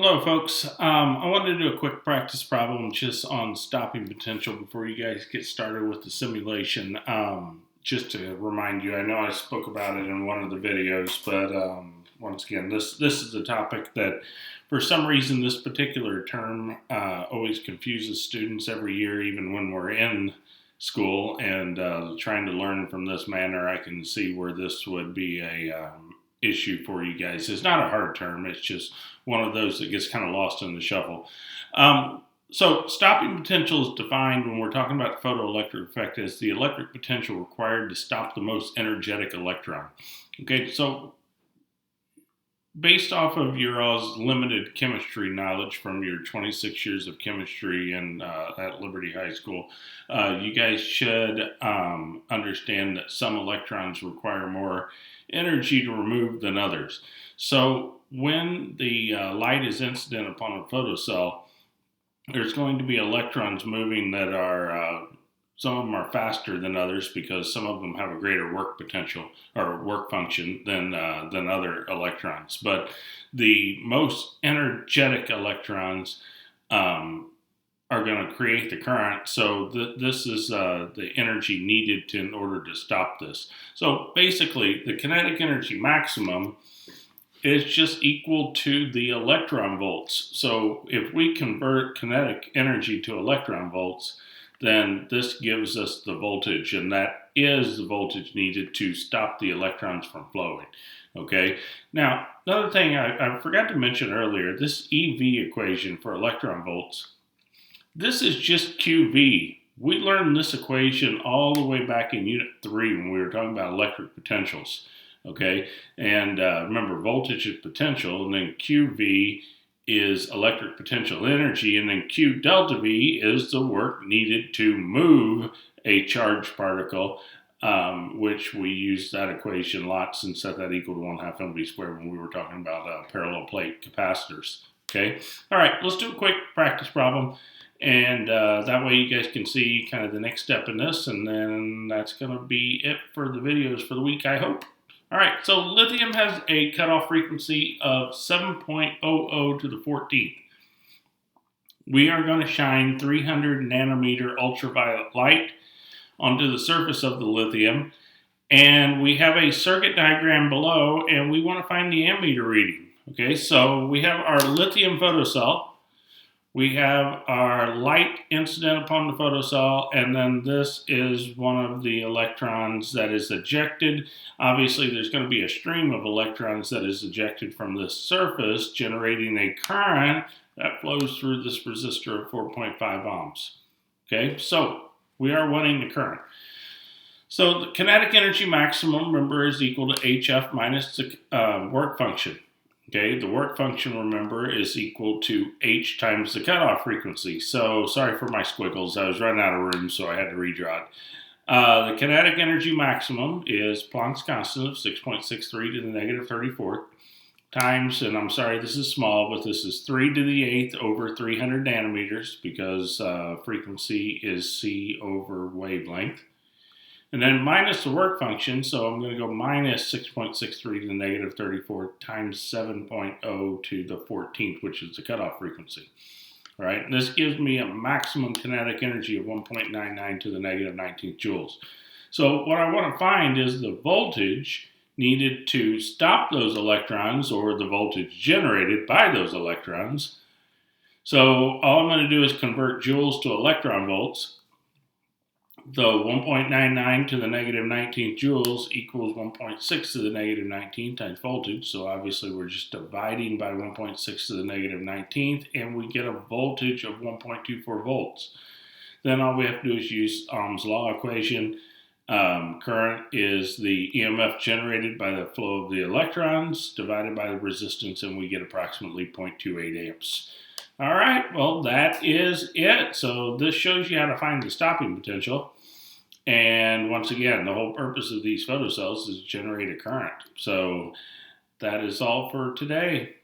Hello, folks. I wanted to do a quick practice problem just on stopping potential before you guys get started with the simulation. Just to remind you, I know I spoke about it in one of the videos, but once again, this is a topic that, for some reason, this particular term always confuses students every year, even when we're in school and trying to learn from this manner. I can see where this would be a issue for you guys. It's not a hard term. It's just one of those that gets kind of lost in the shuffle. So stopping potential is defined when we're talking about the photoelectric effect as the electric potential required to stop the most energetic electron. Okay, so based off of your all's limited chemistry knowledge from your 26 years of chemistry at Liberty High School, you guys should understand that some electrons require more energy to remove than others. So when the light is incident upon a photocell, there's going to be electrons moving that are some of them are faster than others because some of them have a greater work potential or work function than other electrons. But the most energetic electrons are going to create the current. So this is the energy needed in order to stop this. So basically, the kinetic energy maximum is just equal to the electron volts. So if we convert kinetic energy to electron volts, then this gives us the voltage, and that is the voltage needed to stop the electrons from flowing. Okay. Now, another thing I forgot to mention earlier, this EV equation for electron volts, this is just QV. We learned this equation all the way back in Unit 3 when we were talking about electric potentials. Okay, and remember, voltage is potential, and then QV is electric potential energy, and then Q delta V is the work needed to move a charged particle, which we used that equation lots and set that equal to 1/2 mV squared when we were talking about parallel plate capacitors. Okay, all right, let's do a quick practice problem. And that way you guys can see kind of the next step in this, and then that's going to be it for the videos for the week, I hope. All right, so lithium has a cutoff frequency of 7.00 to the 14th. We are going to shine 300 nanometer ultraviolet light onto the surface of the lithium, and we have a circuit diagram below, and we want to find the ammeter reading. Okay, so we have our lithium photocell. We have our light incident upon the photocell, and then this is one of the electrons that is ejected. Obviously, there's going to be a stream of electrons that is ejected from this surface, generating a current that flows through this resistor of 4.5 ohms. Okay, so we are wanting the current. So the kinetic energy maximum, remember, is equal to HF minus the work function. Okay, the work function, remember, is equal to H times the cutoff frequency. So, sorry for my squiggles. I was running out of room, so I had to redraw it. The kinetic energy maximum is Planck's constant of 6.63 to the negative 34th times, and I'm sorry, this is small, but this is 3 to the 8th over 300 nanometers because frequency is C over wavelength. And then minus the work function, so I'm going to go minus 6.63 to the negative 34 times 7.0 to the 14th, which is the cutoff frequency. All right, and this gives me a maximum kinetic energy of 1.99 to the negative 19th joules. So what I want to find is the voltage needed to stop those electrons, or the voltage generated by those electrons. So all I'm going to do is convert joules to electron volts. The 1.99 to the negative 19th joules equals 1.6 to the negative 19th times voltage. So obviously we're just dividing by 1.6 to the negative 19th, and we get a voltage of 1.24 volts. Then all we have to do is use Ohm's law equation. Current is the EMF generated by the flow of the electrons divided by the resistance, and we get approximately 0.28 amps. All right, well, that is it. So this shows you how to find the stopping potential. And once again, the whole purpose of these photocells is to generate a current. So that is all for today.